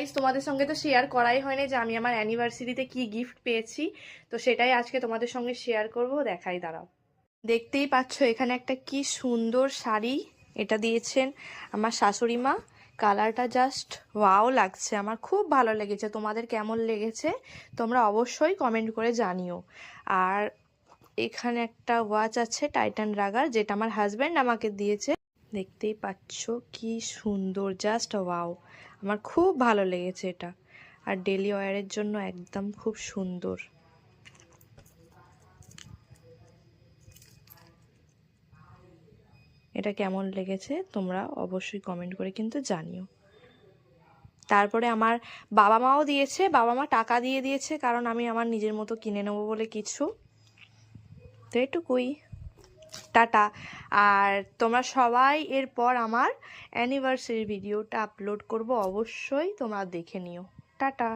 Guys তোমাদের সঙ্গে তো শেয়ার করাই হয়নি যে আমি আমার অ্যানিভার্সারিতে কি গিফট পেয়েছি, তো সেটাই আজকে তোমাদের সঙ্গে শেয়ার করব। দেখাই, দাঁড়াও। দেখতেই পাচ্ছ এখানে একটা কি সুন্দর শাড়ি এটা দিয়েছেন আমার শাশুড়ি মা। কালারটা জাস্ট ওয়াও লাগছে, আমার খুব ভালো লেগেছে। তোমাদের কেমন লেগেছে তোমরা অবশ্যই কমেন্ট করে জানিও। আর এখানে একটা ওয়াচ আছে টাইটান রাগার, যেটা আমার হাজব্যান্ড আমাকে দিয়েছে। দেখতেই পাচ্ছ কি সুন্দর, জাস্ট ওয়াও, আমার খুব ভালো লেগেছে এটা। আর ডেলি ওয়্যারের জন্য একদম খুব সুন্দর। এটা কেমন লেগেছে তোমরা অবশ্যই কমেন্ট করে কিন্তু জানিও। তারপরে আমার বাবা মাও দিয়েছে, বাবা মা টাকা দিয়ে দিয়েছে, কারণ আমি আমার নিজের মতো কিনে নেবো বলে কিছু। তো এটুকুই, টাটা। আর তোমরা সবাই এরপর আমার অ্যানিভার্সারি ভিডিওটা আপলোড করব, অবশ্যই তোমরা দেখে নিও। টাটা।